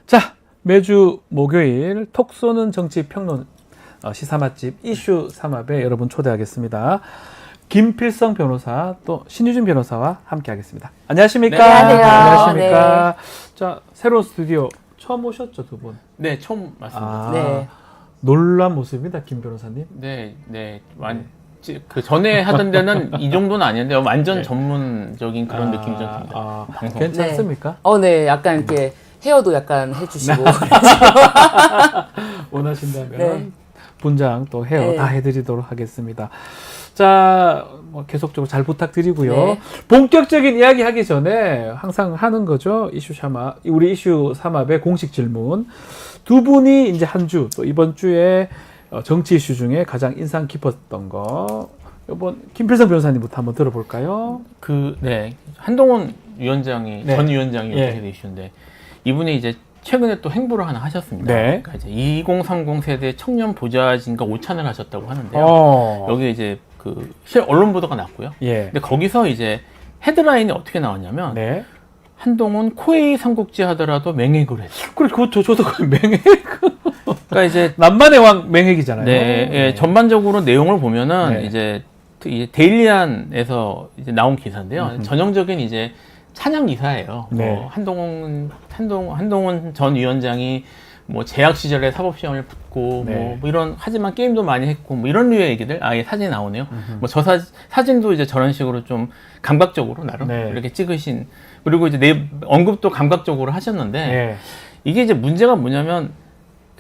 자, 매주 목요일 톡 쏘는 정치 평론 시사 맛집 이슈 삼합에 여러분 초대하겠습니다. 김필성 변호사 또 신유진 변호사와 함께 하겠습니다. 안녕하십니까? 네, 안녕하세요. 안녕하십니까? 자, 새로운 스튜디오 처음 오셨죠, 두 분? 네, 처음 맞습니다. 아, 네. 놀란 모습입니다, 김 변호사님. 네. 그 전에 하던 데는 이 정도는 아니었는데 완전 네. 전문적인 그런 느낌이 좀 듭니다. 방송. 괜찮습니까? 네, 약간 이렇게 헤어도 약간 해주시고. 원하신다면 네. 분장 또 헤어 네. 다 해드리도록 하겠습니다. 자, 뭐 계속적으로 잘 부탁드리고요. 네. 본격적인 이야기 하기 전에 항상 하는 거죠. 우리 이슈 삼합의 공식 질문. 두 분이 이제 한 주, 또 이번 주에 정치 이슈 중에 가장 인상 깊었던 거. 이번 김필성 변호사님부터 한번 들어볼까요? 한동훈 위원장이 네. 전 위원장이 예. 어떻게 되시는데 이분이 이제 최근에 또 행보를 하나 하셨습니다. 네. 그러니까 이제 2030 세대 청년 보좌진과 오찬을 하셨다고 하는데요. 여기 이제 그 언론 보도가 났고요. 예. 근데 거기서 이제 헤드라인이 어떻게 나왔냐면 네. 한동훈 코웨이 삼국지 하더라도 맹액을 했어. 그래, 저도 그 맹액. 그러니까 이제 남만의 왕 맹액이잖아요. 예, 전반적으로 내용을 보면은 네. 이제 데일리안에서 이제 나온 기사인데요. 전형적인 이제 찬양 기사예요. 네. 뭐 한동훈 전 위원장이 뭐 재학 시절에 사법시험을 붙고 네. 뭐 이런 하지만 게임도 많이 했고 뭐 이런 류의 얘기들 아예 사진이 나오네요. 뭐 저 사진도 이제 저런 식으로 좀 감각적으로 나름 네. 이렇게 찍으신 그리고 이제 언급도 감각적으로 하셨는데 예. 이게 이제 문제가 뭐냐면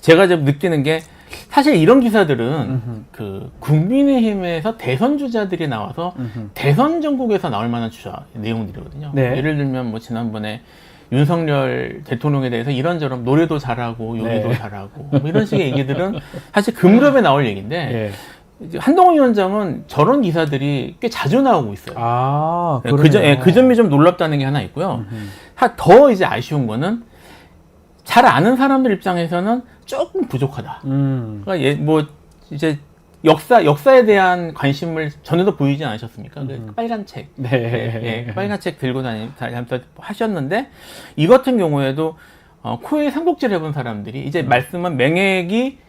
제가 이제 느끼는 게 사실 이런 기사들은 그 국민의힘에서 대선 주자들이 나와서 대선 전국에서 나올 만한 주자 내용들이거든요. 네. 예를 들면 뭐 지난번에 윤석열 대통령에 대해서 이런저런 노래도 잘하고 요리도 네. 잘하고 뭐 이런 식의 얘기들은 사실 그 무렵에 나올 얘기인데 예. 이제 한동훈 위원장은 저런 기사들이 꽤 자주 나오고 있어요. 아, 그 점이 좀 놀랍다는 게 하나 있고요. 더 이제 아쉬운 거는 잘 아는 사람들 입장에서는 조금 부족하다. 그러니까 뭐 이제 역사에 대한 관심을 전에도 보이지 않으셨습니까? 그 빨간 책, 네. 빨간 책 들고 하셨는데 이 같은 경우에도 코웨이 삼국지를 해본 사람들이 이제 말씀은 맹액이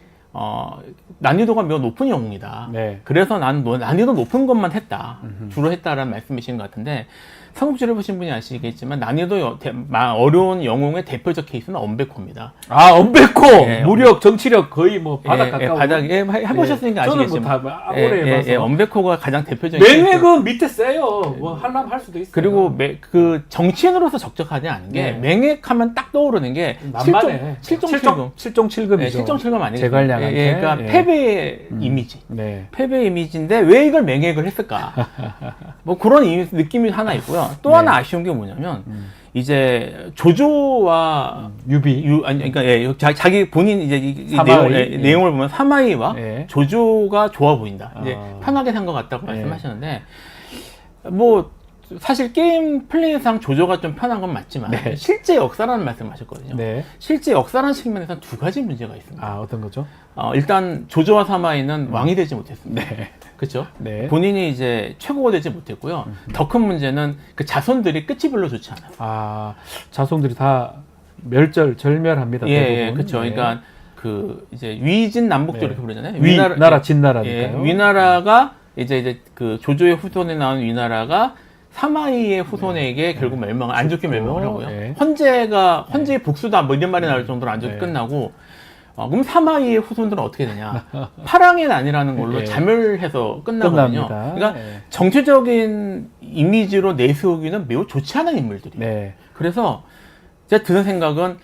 난이도가 매우 높은 영웅이다. 네. 그래서 난 난이도 높은 것만 했다. 주로 했다라는 말씀이신 것 같은데 삼국지를 보신 분이 아시겠지만 난이도 어려운 영웅의 대표적 케이스는 엄백호입니다. 아, 엄백호! 예, 무력, 정치력 거의 뭐 바닥 가까워. 바닥에 해보셨으니까 저는 아시겠지만. 뭐 다 오래 해봐서. 엄백호가 가장 대표적인 케이스. 맹액은 밑에 세요. 뭐 하려면 할 수도 있어요. 그리고 그 정치인으로서 적적하지 않은 게 네. 맹액하면 딱 떠오르는 게 남만해. 7.7금. 7.7금이죠. 7.7금 아니겠어요? 제갈량한테. 그러니까 예. 패배의 이미지. 네. 패배 이미지인데 왜 이걸 맹액을 했을까? 뭐 그런 느낌이 하나 있고요. 또 네. 하나 아쉬운 게 뭐냐면 이제 조조와 그러니까 자기 본인 이제 이 사마이. 내용을 보면 사마이와 예. 조조가 좋아 보인다. 이제 아. 편하게 산 것 같다고 예. 말씀하셨는데 뭐 사실 게임 플레이상 조조가 좀 편한 건 맞지만 네. 실제 역사라는 말씀하셨거든요. 네. 실제 역사라는 측면에서 두 가지 문제가 있습니다. 아, 어떤 거죠? 일단 조조와 사마이는 왕이 되지 못했습니다. 네. 그렇죠? 네. 본인이 이제 최고가 되지 못했고요. 더 큰 문제는 그 자손들이 끝이 별로 좋지 않아요. 아, 자손들이 다 절멸합니다. 예, 대부분. 그렇죠. 네. 그러니까 그 이제 위진 남북조 네. 이렇게 부르잖아요. 위나라 진나라니까요. 위나라가 이제 그 조조의 후손에 나온 위나라가 사마이의 후손에게 결국 멸망을 안 좋게 멸망을 하고요. 네. 헌재의 복수다 뭐 이런 말이 나올 정도로 안 좋게 네. 끝나고 그럼 사마이의 후손들은 어떻게 되냐? 파랑의 난이라는 걸로 네. 자멸해서 끝나거든요. 끝납니다. 그러니까 네. 정치적인 이미지로 내세우기는 매우 좋지 않은 인물들이에요. 네. 그래서 제가 드는 생각은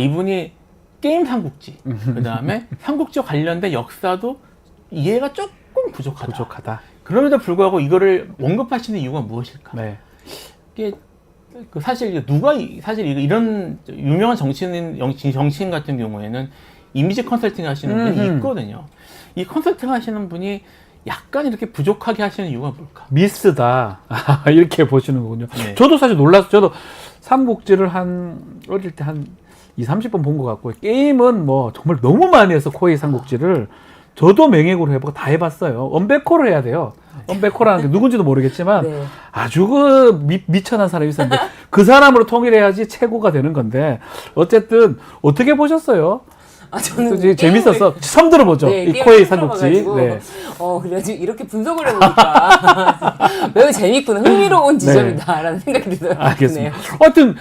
이분이 게임 삼국지 그 다음에 삼국지 관련된 역사도 이해가 조금 부족하다. 그럼에도 불구하고 이거를 언급하시는 이유가 무엇일까? 네. 이게 사실 이런 유명한 정치인 같은 경우에는 이미지 컨설팅 하시는 분이 있거든요. 이 컨설팅 하시는 분이 약간 이렇게 부족하게 하시는 이유가 뭘까? 미스다. 이렇게 보시는 거군요. 네. 저도 사실 놀라서 저도 삼국지를 어릴 때 한 20-30번 본 것 같고 게임은 뭐 정말 너무 많이 해서 코웨이 삼국지를 저도 맹액으로 해보고 다 해봤어요. 엄백호를 해야 돼요. 엄베코라는 게 누군지도 모르겠지만 네. 아주 그 미천한 사람이 있었는데 그 사람으로 통일해야지 최고가 되는 건데 어쨌든 어떻게 보셨어요? 저는 또 재밌어서 처음 들어보죠. 네, 이 게임을 코에이 처음 삼국지. 들어봐가지고, 네. 그래가지고 이렇게 분석을 해보니까 매우 재밌구나, 흥미로운 지점이다라는 생각이 들어요. 알겠습니다. 하여튼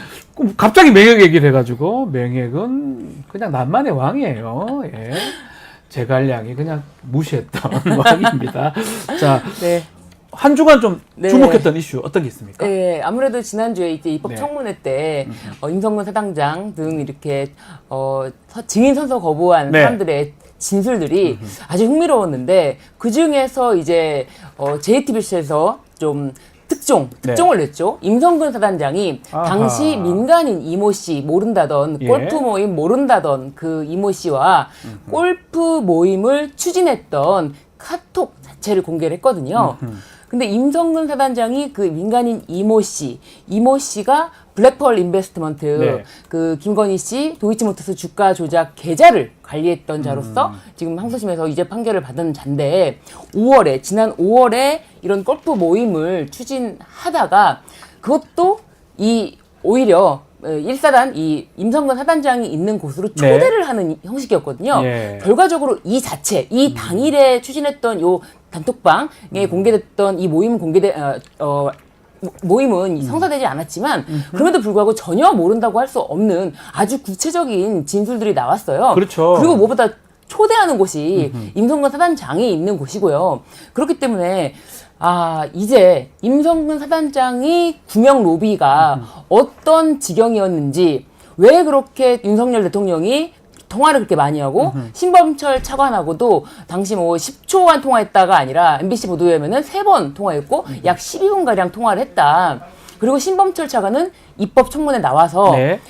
갑자기 맹액 얘기를 해가지고 맹액은 그냥 남만의 왕이에요. 예. 제갈량이 그냥 무시했던 왕입니다. 자, 네. 한 주간 좀 네. 주목했던 이슈 어떤 게 있습니까? 네, 아무래도 지난주에 이제 입법 네. 청문회 때 임성근 사당장 등 이렇게 증인 선서 거부한 네. 사람들의 진술들이 아주 흥미로웠는데 그 중에서 이제 JTBC에서 좀 특종을 냈죠. 임성근 사단장이 아하. 당시 민간인 이모 씨 모른다던 예. 골프 모임 모른다던 그 이모 씨와 골프 모임을 추진했던 카톡 자체를 공개를 했거든요. 근데 임성근 사단장이 그 민간인 이모 씨가 블랙펄 인베스트먼트 네. 그 김건희 씨 도이치모터스 주가 조작 계좌를 관리했던 자로서 지금 항소심에서 유죄 판결을 받은 자인데 지난 5월에 이런 골프 모임을 추진하다가 그것도 오히려 1사단 이 임성근 사단장이 있는 곳으로 초대를 하는 형식이었거든요. 예. 결과적으로 이 당일에 추진했던 요 단톡방에 공개됐던 이 모임은 성사되지 않았지만 그럼에도 불구하고 전혀 모른다고 할 수 없는 아주 구체적인 진술들이 나왔어요. 그렇죠. 그리고 무엇보다 초대하는 곳이 임성근 사단장이 있는 곳이고요. 그렇기 때문에 이제 임성근 사단장이 구명 로비가 어떤 지경이었는지 왜 그렇게 윤석열 대통령이 통화를 그렇게 많이 하고 신범철 차관하고도 당시 10초간 통화했다가 아니라 MBC 보도에 의하면은 3번 통화했고 약 12분가량 통화를 했다. 그리고 신범철 차관은 입법 청문회 나와서 네.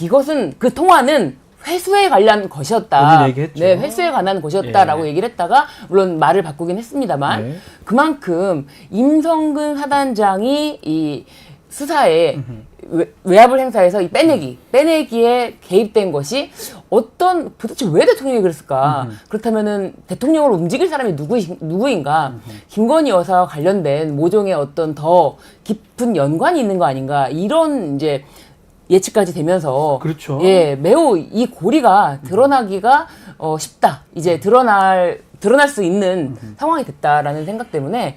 이것은 그 통화는 회수에 관련 것이었다. 본인 얘기했죠. 네, 회수에 관한 것이었다라고 예. 얘기를 했다가 물론 말을 바꾸긴 했습니다만 네. 그만큼 임성근 사단장이 이 수사에 외압을 행사해서 이 빼내기에 개입된 것이 도대체 왜 대통령이 그랬을까? 그렇다면은 대통령을 움직일 사람이 누구인가? 김건희 여사와 관련된 모종의 어떤 더 깊은 연관이 있는 거 아닌가? 이런 이제 예측까지 되면서 그렇죠. 예, 매우 이 고리가 드러나기가 쉽다. 이제 드러날 수 있는 상황이 됐다라는 생각 때문에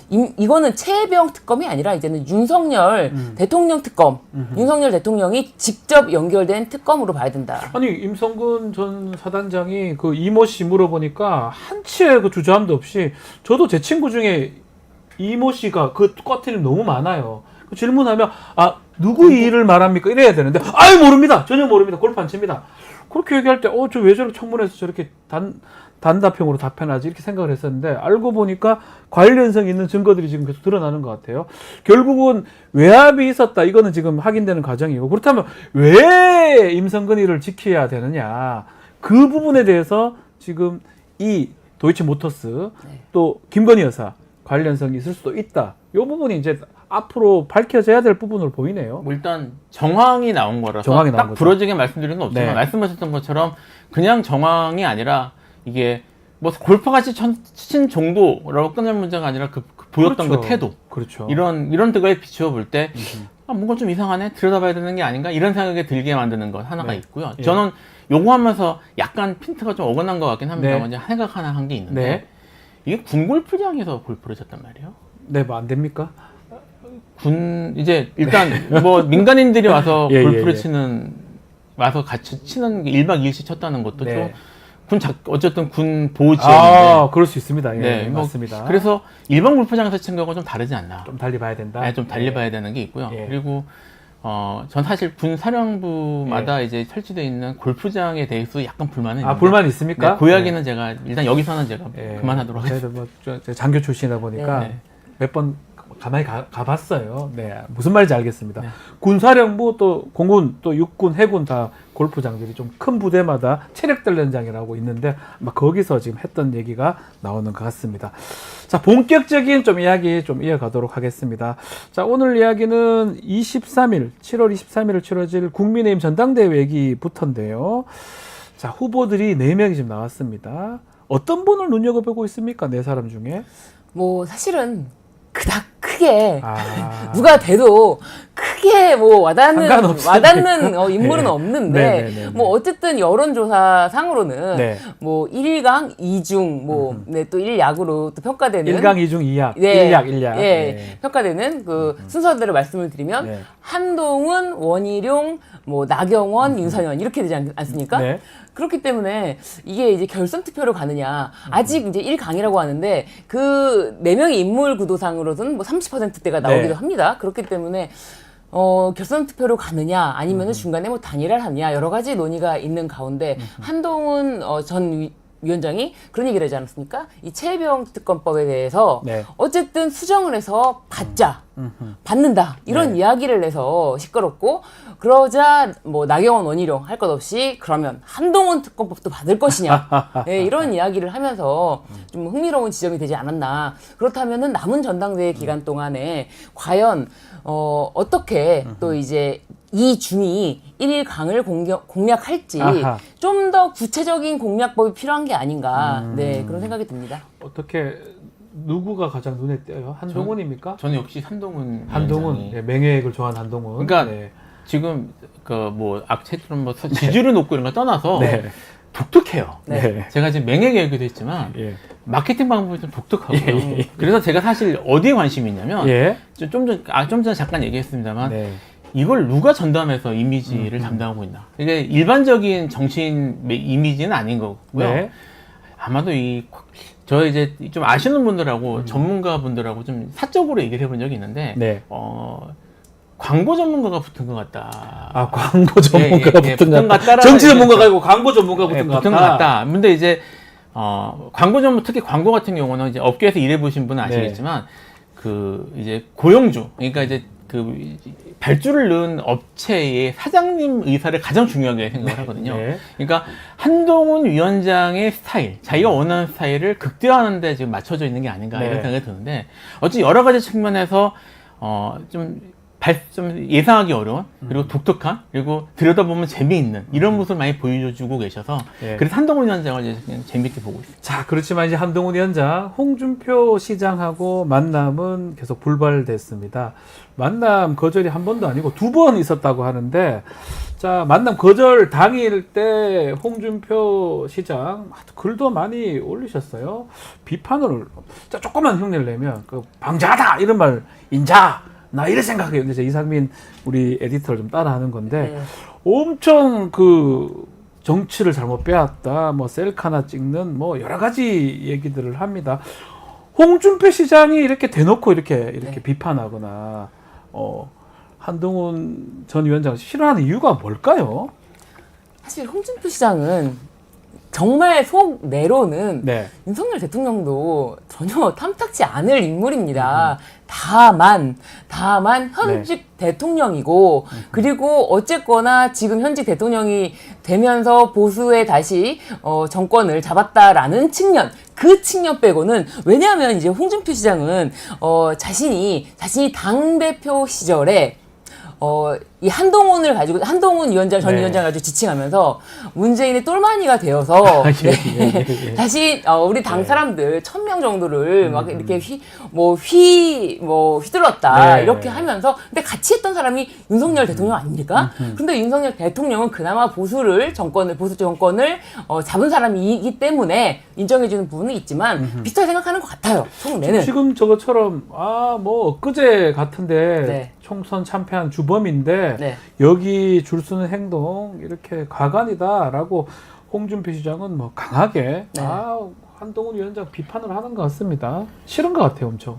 이거는 최혜병 특검이 아니라 이제는 윤석열 대통령 특검, 윤석열 대통령이 직접 연결된 특검으로 봐야 된다. 아니 임성근 전 사단장이 그 이모 씨 물어보니까 한치의 그 주저함도 없이 저도 제 친구 중에 이모 씨가 그 꽈트림 너무 많아요. 그 질문하면 누구 이 일을 말합니까? 이래야 되는데 모릅니다. 전혀 모릅니다. 골프 안 칩니다. 그렇게 얘기할 때 저 왜 저렇게 청문회에서 저렇게 단답형으로 답변하지 이렇게 생각을 했었는데 알고 보니까 관련성 있는 증거들이 지금 계속 드러나는 것 같아요. 결국은 외압이 있었다. 이거는 지금 확인되는 과정이고 그렇다면 왜 임성근이를 지켜야 되느냐. 그 부분에 대해서 지금 이 도이치모터스 또 김건희 여사 관련성이 있을 수도 있다. 이 부분이 이제 앞으로 밝혀져야 될 부분으로 보이네요. 일단 정황이 나온 거라서 정황이 나온 딱 거죠. 부러지게 말씀드리는 건 없지만 네. 말씀하셨던 것처럼 그냥 정황이 아니라 이게 골프같이 친 정도라고 끝날 문제가 아니라 그 보였던 그렇죠. 그 태도 그렇죠. 이런 등을 비추어 볼 때 뭔가 좀 이상하네 들여다봐야 되는 게 아닌가 이런 생각이 들게 만드는 것 하나가 네. 있고요. 예. 저는 요거 하면서 약간 핀트가 좀 어긋난 것 같긴 합니다. 네. 먼저 생각 하나 한 게 있는데 네. 이게 군 골프장에서 골프를 쳤단 말이에요. 네, 뭐 안 됩니까? 이제 일단 민간인들이 와서 예, 골프를 예. 와서 같이 치는 게 1박 2일씩 쳤다는 것도 네. 어쨌든 군 보호 지역인데. 그럴 수 있습니다. 예, 네, 맞습니다. 그래서 일반 골프장에서 친 거하고 좀 다르지 않나. 좀 달리 봐야 된다. 네, 좀 달리 봐야 되는 게 있고요. 예. 그리고 전 사실 군 사령부마다 이제 설치되어 있는 골프장에 대해서 약간 불만은 있는데. 불만 있습니까? 네, 그 이야기는 제가 일단 여기서는 제가 예. 그만하도록 하겠습니다. 저희도 저 장교 출신이다 보니까 네. 몇 번 가만히 가봤어요. 네, 무슨 말인지 알겠습니다. 네. 군사령부 또 공군 또 육군 해군 다 골프장들이 좀 큰 부대마다 체력단련장이라고 있는데 아마 거기서 지금 했던 얘기가 나오는 것 같습니다. 자, 본격적인 좀 이야기 좀 이어가도록 하겠습니다. 자, 오늘 이야기는 7월 23일 치러질 국민의힘 전당대회 얘기부터인데요. 자, 후보들이 4명이 지금 나왔습니다. 어떤 분을 눈여겨보고 있습니까? 4사람 중에? 뭐 사실은 그닥 크게 아. 누가 돼도 크게 뭐 상관없으니까. 와닿는 인물은 네. 없는데 네네네네. 뭐 어쨌든 여론조사 상으로는 네. 뭐 1강 2중 뭐 또 1약으로 또 평가되는 1강 2중 2약. 네. 1약 1약. 예, 평가되는 그 순서대로 말씀을 드리면 네. 한동훈, 원희룡, 뭐 나경원, 윤석열 이렇게 되지 않습니까? 네. 그렇기 때문에 이게 이제 결선 투표로 가느냐 아직 이제 1강이라고 하는데 그 4명의 인물 구도상으로는 뭐 30%대가 나오기도 네. 합니다. 그렇기 때문에 결선 투표로 가느냐 아니면은 중간에 뭐 단일화를 하느냐 여러 가지 논의가 있는 가운데 한동훈 전 위원장이 그런 얘기를 하지 않았습니까? 이 최혜병 특검법에 대해서 네. 어쨌든 수정을 해서 받는다 이런 네. 이야기를 내서 시끄럽고 그러자 뭐 나경원 원희룡 할 것 없이 그러면 한동훈 특검법도 받을 것이냐 네, 이런 이야기를 하면서 좀 흥미로운 지점이 되지 않았나. 그렇다면은 남은 전당대회 기간 동안에 과연 어떻게 또 이제 이 중이 1강을 공략할지 아하. 좀 더 구체적인 공략법이 필요한 게 아닌가. 네, 그런 생각이 듭니다. 어떻게 누구가 가장 눈에 띄어요? 한동훈입니까? 저는 역시 한동훈 한동훈. 위원장이. 네, 맹획을 좋아하는 한동훈. 그러니까 네. 지금 그 뭐 악체처럼 뭐 지지율이 높고 이런 거 떠나서 네. 독특해요. 네. 네. 제가 지금 맹행 얘기도 했지만 예. 마케팅 방법이 좀 독특하고요. 예. 그래서 제가 사실 어디에 관심이 있냐면 예. 좀 전에 잠깐 얘기했습니다만 네. 이걸 누가 전담해서 이미지를 담당하고 있나. 이게 일반적인 정치인 이미지는 아닌 거고요. 네. 아마도 저 이제 좀 아시는 분들하고 전문가 분들하고 좀 사적으로 얘기를 해본 적이 있는데, 네. 광고 전문가가 붙은 것 같다. 아, 광고 전문가가 예, 붙은 것 같다. 같다라는 정치 얘기가 전문가가 아니고 광고 전문가가 예, 붙은 것 붙은 것 같다. 같다. 근데 이제, 광고 전문, 특히 광고 같은 경우는 이제 업계에서 일해보신 분은 아시겠지만, 그, 이제 고용주, 그러니까 이제 그 발주를 넣은 업체의 사장님 의사를 가장 중요하게 생각을 하거든요. 네. 그러니까 한동훈 위원장의 스타일, 자기가 원하는 스타일을 극대화하는 데 지금 맞춰져 있는 게 아닌가 네. 이런 생각이 드는데 어쨌든 여러 가지 측면에서 좀 예상하기 어려운 그리고 독특한 그리고 들여다보면 재미있는 이런 모습을 많이 보여주고 계셔서 네. 그래서 한동훈 위원장을 이제 그냥 재밌게 보고 있습니다. 자, 그렇지만 이제 한동훈 위원장, 홍준표 시장하고 만남은 계속 불발됐습니다. 만남 거절이 한 번도 아니고 2번 있었다고 하는데, 자, 만남 거절 당일 때 홍준표 시장 글도 많이 올리셨어요. 비판을, 자, 조금만 흉내를 내면, 방자하다! 이런 말, 인자! 나 이래 생각해요. 근데 이상민 우리 에디터를 좀 따라하는 건데, 네. 엄청 정치를 잘못 빼앗다, 뭐 셀카나 찍는 뭐 여러 가지 얘기들을 합니다. 홍준표 시장이 이렇게 대놓고 이렇게 네. 비판하거나 한동훈 전 위원장을 싫어하는 이유가 뭘까요? 사실 홍준표 시장은 정말 속 내로는 네. 윤석열 대통령도 전혀 탐탁지 않을 인물입니다. 다만 현직 대통령이고 그리고 어쨌거나 지금 현직 대통령이 되면서 보수에 다시 정권을 잡았다라는 측면 그 측면 빼고는 왜냐하면 이제 홍준표 시장은 자신이 당대표 시절에 이 한동훈 위원장 전 네. 위원장을 가지고 지칭하면서 문재인의 똘마니가 되어서 예. 다시 우리 당 사람들 1000명 정도를 막 이렇게 휘둘렀다 네. 이렇게 하면서 근데 같이 했던 사람이 윤석열 대통령 아닙니까? 근데 윤석열 대통령은 그나마 보수 정권을 잡은 사람이기 때문에 인정해주는 부분은 있지만 비슷하게 생각하는 것 같아요. 속내는. 지금 저것처럼 뭐 엊그제 같은데 네. 총선 참패한 주범인데 네. 여기 줄 서는 행동 이렇게 가관이다라고 홍준표 시장은 뭐 강하게 네. 한동훈 위원장 비판을 하는 것 같습니다. 싫은 것 같아요, 엄청.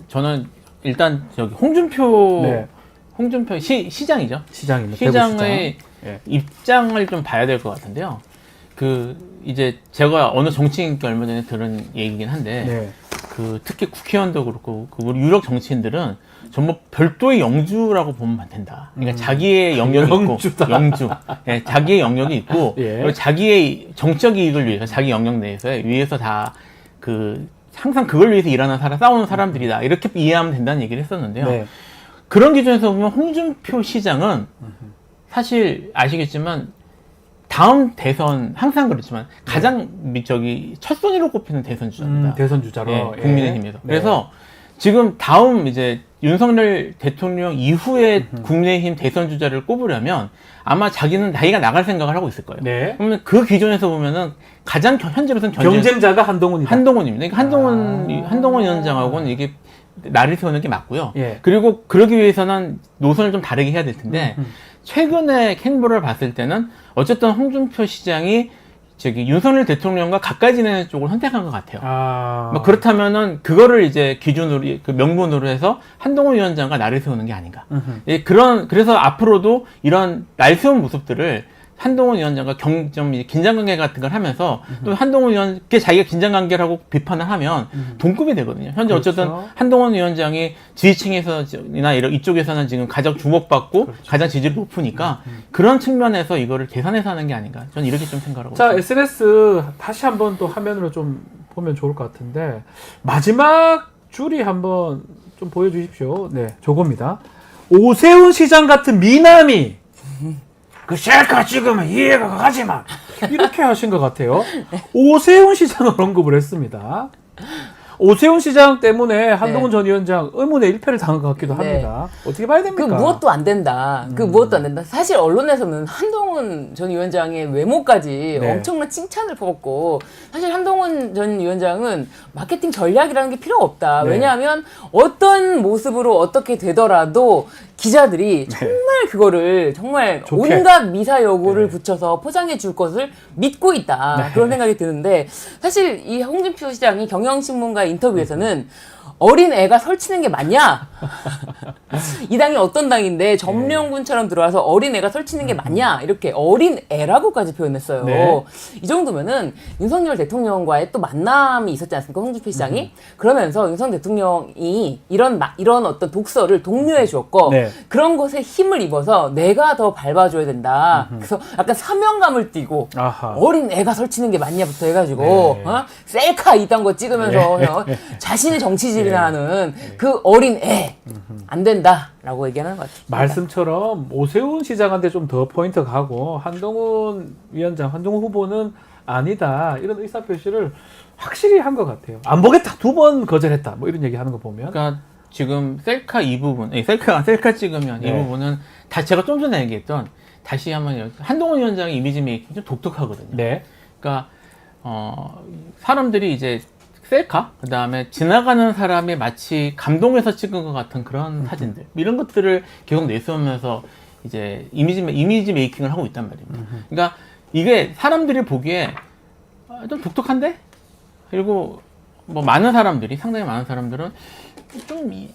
저는 일단 홍준표 네. 시장이죠. 시장입니다. 시장의 예. 입장을 좀 봐야 될 것 같은데요. 이제 제가 어느 정치인께 얼마 전에 들은 얘기긴 한데, 네. 특히 국회의원도 그렇고, 우리 유력 정치인들은 전부 별도의 영주라고 보면 안 된다. 그러니까 자기의 영역이 영주다. 있고, 영주. 예, 자기의 영역이 있고, 예. 그리고 자기의 정적 이익을 위해서, 자기 영역 위해서 다, 항상 그걸 위해서 싸우는 사람들이다. 이렇게 이해하면 된다는 얘기를 했었는데요. 네. 그런 기준에서 보면 홍준표 시장은 사실 아시겠지만 다음 대선 항상 그렇지만 가장 첫 순위로 꼽히는 대선 주자입니다. 대선 주자로 예, 국민의힘에서. 네. 그래서 지금 다음 이제 윤석열 대통령 이후에 국민의힘 대선 주자를 꼽으려면 아마 자기가 나갈 생각을 하고 있을 거예요. 네. 그러면 그 기준에서 보면은 가장 현재로서는 경쟁자가 한동훈이다. 한동훈입니다. 그러니까 한동훈 위원장하고는 이게 나를 세우는 게 맞고요. 예. 그리고 그러기 위해서는 노선을 좀 다르게 해야 될 텐데 최근에 행보를 봤을 때는 어쨌든 홍준표 시장이 윤석열 대통령과 가까이 지내는 쪽을 선택한 것 같아요. 뭐 그렇다면은 그거를 이제 기준으로 그 명분으로 해서 한동훈 위원장과 나를 세우는 게 아닌가. 예, 그래서 앞으로도 이런 날 세운 모습들을 한동훈 위원장과 좀 긴장관계 같은 걸 하면서 또 한동훈 위원께 자기가 긴장관계라고 비판을 하면 동급이 되거든요. 현재 그렇죠. 어쨌든 한동훈 위원장이 지지층에서나 이쪽에서는 지금 가장 주목받고 그렇죠. 가장 지지율이 높으니까 그런 측면에서 이거를 계산해서 하는 게 아닌가. 저는 이렇게 좀 생각하고 자, 있습니다. SNS 다시 한번 또 화면으로 좀 보면 좋을 것 같은데 마지막 줄이 한번 좀 보여주십시오. 네, 저겁니다. 오세훈 시장 같은 미남이 그 셀카 찍으면 이해가 가지만 이렇게 하신 것 같아요. 오세훈 시장을 언급을 했습니다. 오세훈 시장 때문에 한동훈 전 위원장 의문의 일패를 당한 것 같기도 네. 합니다. 어떻게 봐야 됩니까? 무엇도 안 된다. 무엇도 안 된다. 사실 언론에서는 한동훈 전 위원장의 외모까지 네. 엄청난 칭찬을 퍼붓고 사실 한동훈 전 위원장은 마케팅 전략이라는 게 필요가 없다. 네. 왜냐하면 어떤 모습으로 어떻게 되더라도 기자들이 정말 그거를 정말 좋게. 온갖 미사 여구를 붙여서 포장해 줄 것을 믿고 있다. 네. 그런 생각이 드는데 사실 이 홍준표 시장이 경향신문과 인터뷰에서는 어린 애가 설치는 게 맞냐? 이 당이 어떤 당인데 점령군처럼 들어와서 어린 애가 설치는 게 맞냐? 이렇게 어린 애라고까지 표현했어요. 네. 이 정도면은 윤석열 대통령과의 또 만남이 있었지 않습니까? 홍준표 시장이 그러면서 윤석열 대통령이 이런 어떤 독서를 독려해 주었고 네. 그런 것에 힘을 입어서 내가 더 밟아줘야 된다. 그래서 약간 사명감을 띠고 아하. 어린 애가 설치는 게 맞냐부터 해가지고 네. 셀카 이딴 거 찍으면서 자신의 정치질이나 하는 그 어린 애 안 된다라고 얘기하는 것 같아요. 말씀처럼 오세훈 시장한테 좀 더 포인트 가고 한동훈 위원장, 한동훈 후보는 아니다 이런 의사표시를 확실히 한 것 같아요. 안 보겠다 2번 거절했다 뭐 이런 얘기하는 거 보면 그러니까 지금 셀카 이 부분, 셀카 찍으면 네. 이 부분은 다 제가 좀 전에 얘기했던 다시 한번 한동훈 위원장의 이미지 메이킹이 좀 독특하거든요. 네. 그러니까 사람들이 이제 셀카, 그 다음에 지나가는 사람이 마치 감동해서 찍은 것 같은 그런 사진들 이런 것들을 계속 내세우면서 이제 이미지 메이킹을 하고 있단 말입니다. 그러니까 이게 사람들이 보기에 좀 독특한데? 그리고 뭐 상당히 많은 사람들은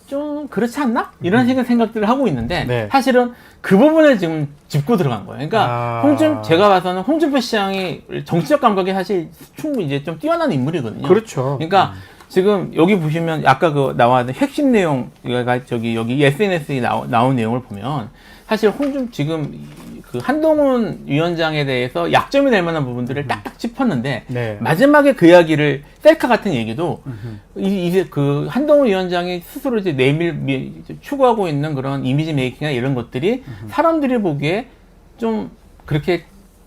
좀 그렇지 않나? 이런 생각들을 하고 있는데 네. 사실은 그 부분을 지금 짚고 들어간 거예요. 그러니까 제가 봐서는 홍준표 시장이 정치적 감각이 사실 충분히 이제 좀 뛰어난 인물이거든요. 그렇죠. 그러니까 지금 여기 보시면 아까 그 나왔던 핵심 내용 여기 SNS에 나온 내용을 보면 사실 지금 그 한동훈 위원장에 대해서 약점이 될 만한 부분들을 딱딱 짚었는데 네. 마지막에 그 이야기를 셀카 같은 얘기도 이제 그 한동훈 위원장이 스스로 이제 추구하고 있는 그런 이미지 메이킹이나 이런 것들이 사람들이 보기에 좀 그렇게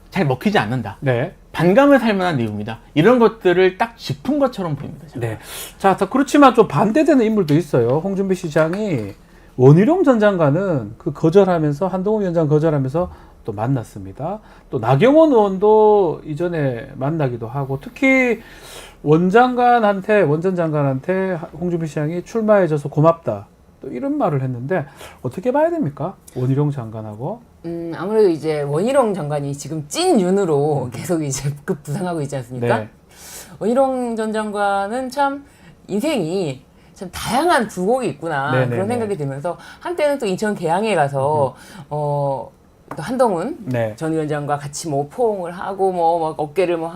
잘 먹히지 않는다. 네. 반감을 살 만한 내용이다. 이런 것들을 딱 짚은 것처럼 보입니다. 제가. 네. 자, 그렇지만 좀 반대되는 인물도 있어요. 홍준표 시장이 원희룡 전 장관은 그 거절하면서 한동훈 위원장 거절하면서 또 만났습니다. 또 나경원 의원도 이전에 만나기도 하고 특히 원 전 장관한테 홍준표 시장이 출마해줘서 고맙다. 또 이런 말을 했는데 어떻게 봐야 됩니까? 원희룡 장관하고. 아무래도 이제 원희룡 장관이 지금 찐윤으로 계속 이제 부상하고 있지 않습니까? 네. 원희룡 전 장관은 참 인생이 참 다양한 굴곡이 있구나 네네네. 그런 생각이 들면서 한때는 또 인천 계양에 가서 또 한동훈 네. 전 위원장과 같이 뭐 포옹을 하고 뭐 어깨를 뭐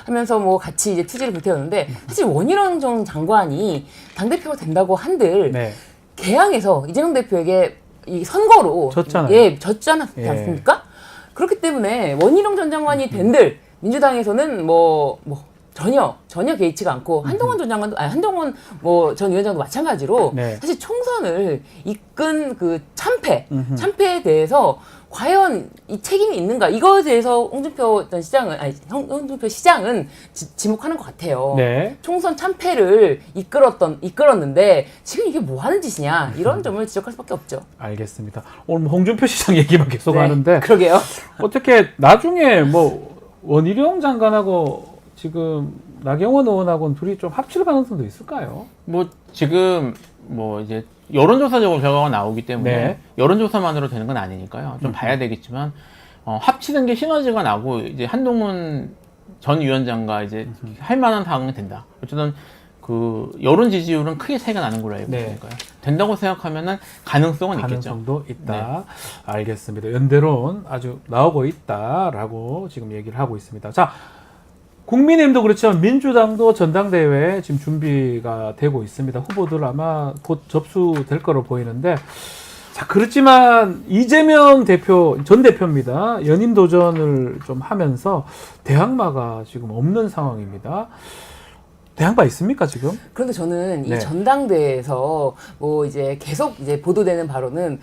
하면서 뭐 같이 이제 투지를 보태었는데 사실 원희룡 전 장관이 당 대표가 된다고 한들 네. 계양에서 이재명 대표에게 이 선거로 졌잖아요. 예, 졌지 않았지 예. 않습니까? 그렇기 때문에 원희룡 전 장관이 된들 민주당에서는 전혀 개의치가 않고 한동훈 전 장관도 한동훈 전 위원장도 마찬가지로 네. 사실 총선을 이끈 그 참패에 대해서 과연 이 책임이 있는가? 이거에 대해서 홍준표 시장은 지목하는 것 같아요. 네. 총선 참패를 이끌었는데 지금 이게 뭐 하는 짓이냐? 이런 점을 지적할 수밖에 없죠. 알겠습니다. 오늘 뭐 홍준표 시장 얘기만 계속 네, 하는데 그러게요. 어떻게 나중에 뭐 원희룡 장관하고 지금 나경원 의원하고는 둘이 좀 합칠 가능성도 있을까요? 뭐 지금 뭐 이제 여론조사적으로 결과가 나오기 때문에 네. 여론조사만으로 되는 건 아니니까요. 좀 봐야 되겠지만 합치는 게 시너지가 나고 이제 한동훈 전 위원장과 이제 할 만한 상황이 된다. 어쨌든 그 여론 지지율은 크게 차이가 나는 걸로 알고 네. 있으니까요. 된다고 생각하면은 가능성은 있겠죠. 가능성도 있다. 알겠습니다. 연대론 아주 나오고 있다라고 지금 얘기를 하고 있습니다. 자, 국민의힘도 그렇지만 민주당도 전당대회 지금 준비가 되고 있습니다. 후보들 아마 곧 접수될 거로 보이는데, 자, 그렇지만 이재명 전 대표입니다. 연임 도전을 좀 하면서 대항마가 지금 없는 상황입니다. 대항마 있습니까 지금? 그런데 저는 네. 이 전당대회에서 뭐 이제 계속 이제 보도되는 바로는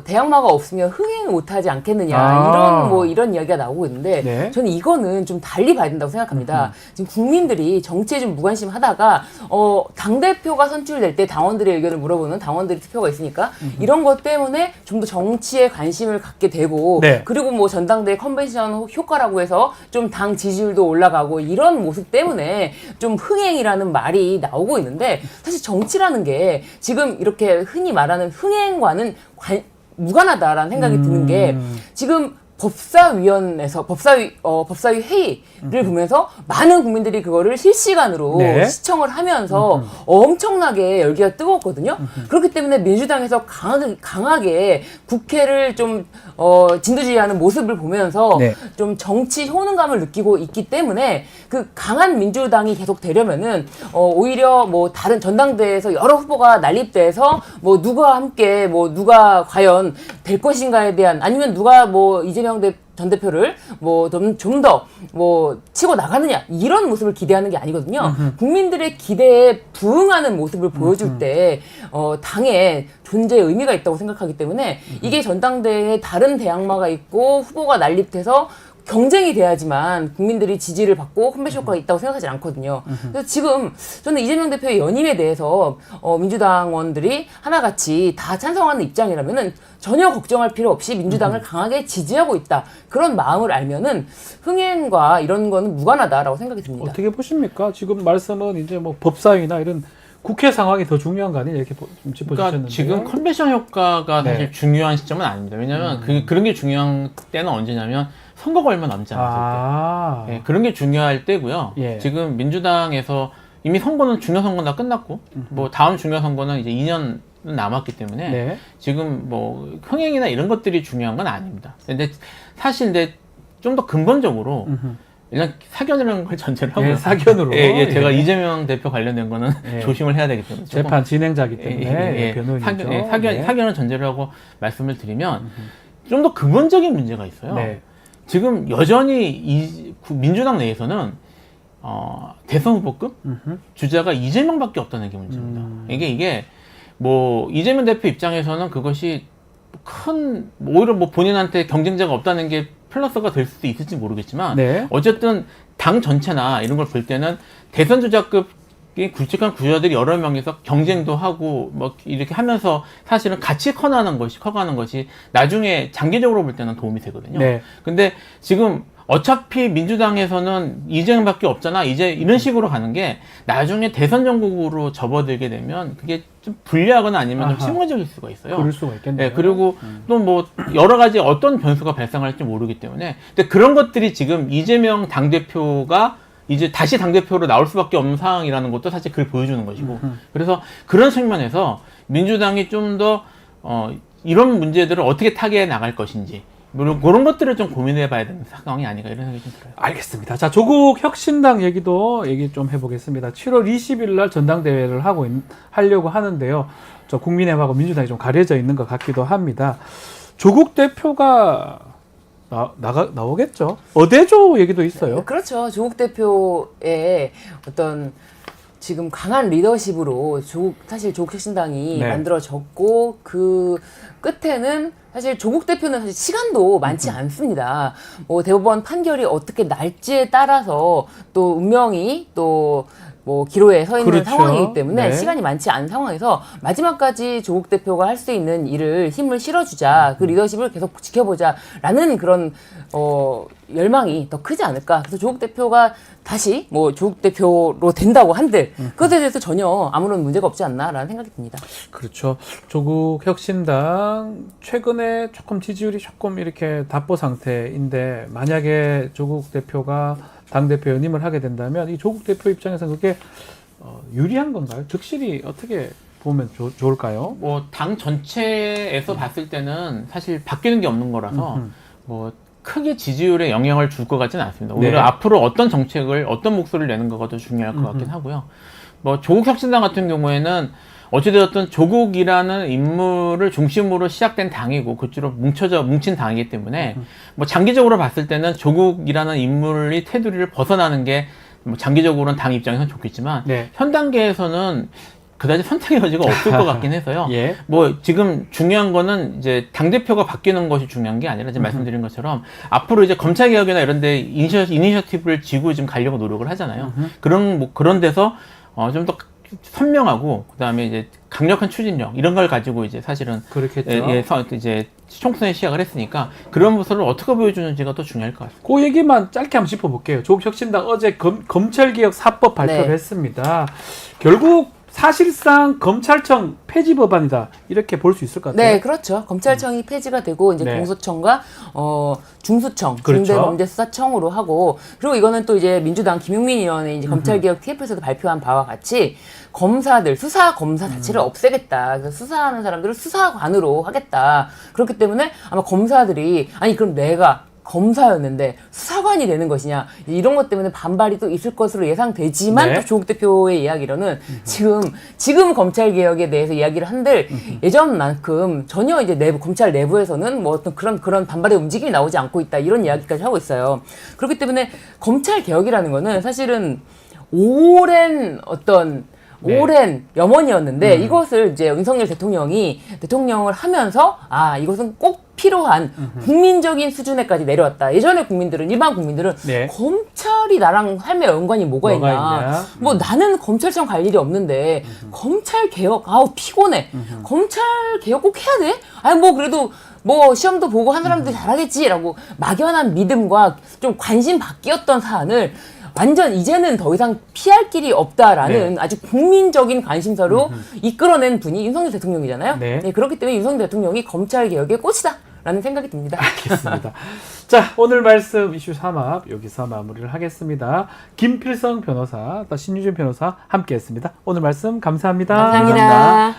대항마가 없으면 흥행을 못하지 않겠느냐 이런 이야기가 나오고 있는데 네. 저는 이거는 좀 달리 봐야 된다고 생각합니다. 지금 국민들이 정치에 좀 무관심하다가 당 대표가 선출될 때 당원들의 의견을 물어보는 당원들의 투표가 있으니까 이런 것 때문에 좀 더 정치에 관심을 갖게 되고 네. 그리고 뭐 전당대회 컨벤션 효과라고 해서 좀 당 지지율도 올라가고 이런 모습 때문에 좀 흥행이라는 말이 나오고 있는데 사실 정치라는 게 지금 이렇게 흔히 말하는 흥행과는 무관하다라는 생각이 드는 게 지금 법사위 회의를 보면서 많은 국민들이 그거를 실시간으로 네. 시청을 하면서 엄청나게 열기가 뜨거웠거든요. 그렇기 때문에 민주당에서 강하게 국회를 좀 진두지휘하는 모습을 보면서 네. 좀 정치 효능감을 느끼고 있기 때문에 그 강한 민주당이 계속 되려면은 오히려 뭐 다른 전당대회에서 여러 후보가 난립돼서 뭐 누가 함께 뭐 누가 과연 될 것인가에 대한 아니면 누가 뭐 이재명 전 대표를 뭐 좀 더 뭐 치고 나가느냐 이런 모습을 기대하는 게 아니거든요. 국민들의 기대에 부응하는 모습을 보여줄 때 당의 존재의 의미가 있다고 생각하기 때문에 이게 전당대회에 다른 대항마가 있고 후보가 난립돼서 경쟁이 돼야지만 국민들이 지지를 받고 컨벤션 효과가 있다고 생각하지 않거든요. 그래서 지금 저는 이재명 대표의 연임에 대해서 민주당원들이 하나같이 다 찬성하는 입장이라면은 전혀 걱정할 필요 없이 민주당을 강하게 지지하고 있다. 그런 마음을 알면은 흥행과 이런 거는 무관하다라고 생각이 듭니다. 어떻게 보십니까? 지금 말씀은 이제 뭐 법사위나 이런 국회 상황이 더 중요한 거 아니냐 이렇게 좀 짚어주셨는데 그러니까 지금 컨벤션 효과가 네. 사실 중요한 시점은 아닙니다. 왜냐하면 그런 게 중요한 때는 언제냐면 선거가 얼마 남지 않았을 때. 네, 그런 게 중요할 때고요. 예. 지금 민주당에서 이미 선거는 중요 선거는 다 끝났고 뭐 다음 중요 선거는 이제 2년 남았기 때문에 네. 지금 뭐 흥행이나 이런 것들이 중요한 건 아닙니다. 근데 사실 좀 더 근본적으로 일단 사견이라는 걸 전제로 하고요. 예, 사견으로. 예, 제가 예. 이재명 대표 관련된 거는 예. 조심을 해야 되기 때문에 조금 재판 진행자기 때문에 변호인이죠. 사견을 전제로 하고 말씀을 드리면 좀 더 근본적인 문제가 있어요. 네. 지금 여전히 민주당 내에서는 대선 후보급 주자가 이재명밖에 없다는 게 문제입니다. 이게 뭐 이재명 대표 입장에서는 그것이 오히려 뭐 본인한테 경쟁자가 없다는 게 플러스가 될 수도 있을지 모르겠지만 네. 어쨌든 당 전체나 이런 걸 볼 때는 대선 주자급 굵직한 구주자들이 여러 명이서 경쟁도 하고 뭐 이렇게 하면서 사실은 같이 커가는 것이 나중에 장기적으로 볼 때는 도움이 되거든요. 네. 근데 지금 어차피 민주당에서는 이재명밖에 없잖아. 이제 이런 식으로 가는 게 나중에 대선 정국으로 접어들게 되면 그게 좀 불리하거나 아니면 좀 실무적일 수가 있어요. 그럴 수가 있겠네요. 네, 그리고 또 뭐 여러 가지 어떤 변수가 발생할지 모르기 때문에 근데 그런 것들이 지금 이재명 당대표가 이제 다시 당대표로 나올 수밖에 없는 상황이라는 것도 사실 그걸 보여주는 것이고 그래서 그런 측면에서 민주당이 좀 더 이런 문제들을 어떻게 타개해 나갈 것인지 그런 것들을 좀 고민해 봐야 되는 상황이 아닌가 이런 생각이 좀 들어요. 알겠습니다. 자, 조국 혁신당 얘기 좀 해보겠습니다. 7월 20일 날 전당대회를 하려고 하는데요. 저 국민의힘하고 민주당이 좀 가려져 있는 것 같기도 합니다. 조국 대표가 나오겠죠? 어대조 얘기도 있어요. 그렇죠. 조국 대표의 어떤 지금 강한 리더십으로 사실 조국혁신당이 네. 만들어졌고 그 끝에는 사실 조국 대표는 사실 시간도 많지 않습니다. 뭐 대법원 판결이 어떻게 날지에 따라서 또 운명이 또 뭐 기로에 서 있는 그렇죠. 상황이기 때문에 네. 시간이 많지 않은 상황에서 마지막까지 조국 대표가 할 수 있는 일을 힘을 실어주자, 그 리더십을 계속 지켜보자라는 그런 열망이 더 크지 않을까. 그래서 조국 대표가 다시 뭐 조국 대표로 된다고 한들 그것에 대해서 전혀 아무런 문제가 없지 않나라는 생각이 듭니다. 그렇죠. 조국 혁신당 최근에 조금 지지율이 조금 이렇게 답보 상태인데 만약에 조국 대표가 당대표 연임을 하게 된다면 이 조국 대표 입장에서 그게 유리한 건가요? 득실이 어떻게 보면 좋을까요? 뭐 당 전체에서 봤을 때는 사실 바뀌는 게 없는 거라서 뭐 크게 지지율에 영향을 줄 것 같지는 않습니다. 오히려 네. 앞으로 어떤 정책을 어떤 목소리를 내는 거가 더 중요할 것 같긴 하고요. 뭐 조국 혁신당 같은 경우에는 어찌되었든 조국이라는 인물을 중심으로 시작된 당이고 그쪽으로 뭉친 당이기 때문에 뭐 장기적으로 봤을 때는 조국이라는 인물이 테두리를 벗어나는 게 뭐 장기적으로는 당 입장에서는 좋겠지만 네. 현 단계에서는 그다지 선택의 여지가 없을 것 같긴 해서요. 예. 뭐 지금 중요한 거는 이제 당 대표가 바뀌는 것이 중요한 게 아니라 지금 말씀드린 것처럼 앞으로 이제 검찰 개혁이나 이런 데 이니셔티브를 쥐고 지금 가려고 노력을 하잖아요. 그런 데서 좀 더 선명하고 그다음에 이제 강력한 추진력 이런 걸 가지고 이제 사실은 그렇겠죠. 이제 총선에 시작을 했으니까 그런 모습을 어떻게 보여주는지가 더 중요할 것 같습니다. 그 얘기만 짧게 한번 짚어볼게요. 조국 혁신당 어제 검찰개혁 4법 발표를 네. 했습니다. 결국 사실상 검찰청 폐지 법안이다 이렇게 볼 수 있을 것 같아요. 네, 그렇죠. 검찰청이 폐지가 되고 이제 네. 공소청과 중수청, 그렇죠. 중대범죄수사청으로 하고 그리고 이거는 또 이제 민주당 김용민 의원의 이제 검찰개혁 TF에서도 발표한 바와 같이 검사들 수사 검사 자체를 없애겠다. 그래서 수사하는 사람들을 수사관으로 하겠다. 그렇기 때문에 아마 검사들이 아니 그럼 내가 검사였는데 수사관이 되는 것이냐 이런 것 때문에 반발이 또 있을 것으로 예상되지만 네. 또 조국 대표의 이야기로는 지금 검찰 개혁에 대해서 이야기를 한들 예전만큼 전혀 이제 검찰 내부에서는 뭐 어떤 그런 반발의 움직임이 나오지 않고 있다 이런 이야기까지 하고 있어요. 그렇기 때문에 검찰 개혁이라는 거는 사실은 오랜 네. 오랜 염원이었는데 이것을 이제 윤석열 대통령이 대통령을 하면서 이것은 꼭 필요한 국민적인 수준에까지 내려왔다. 예전에 일반 국민들은 네. 검찰이 나랑 삶의 연관이 뭐가 있냐. 뭐 나는 검찰청 갈 일이 없는데 검찰 개혁 피곤해. 검찰 개혁 꼭 해야 돼? 아니 뭐 그래도 뭐 시험도 보고 한 사람들이 잘하겠지라고 막연한 믿음과 좀 관심 바뀌었던 사안을 완전 이제는 더 이상 피할 길이 없다라는 아주 국민적인 관심사로 이끌어낸 분이 윤석열 대통령이잖아요. 네. 네, 그렇기 때문에 윤석열 대통령이 검찰 개혁의 꽃이다라는 생각이 듭니다. 알겠습니다. 자, 오늘 말씀 이슈 3합 여기서 마무리를 하겠습니다. 김필성 변호사, 또 신유진 변호사 함께했습니다. 오늘 말씀 감사합니다. 감사합니다.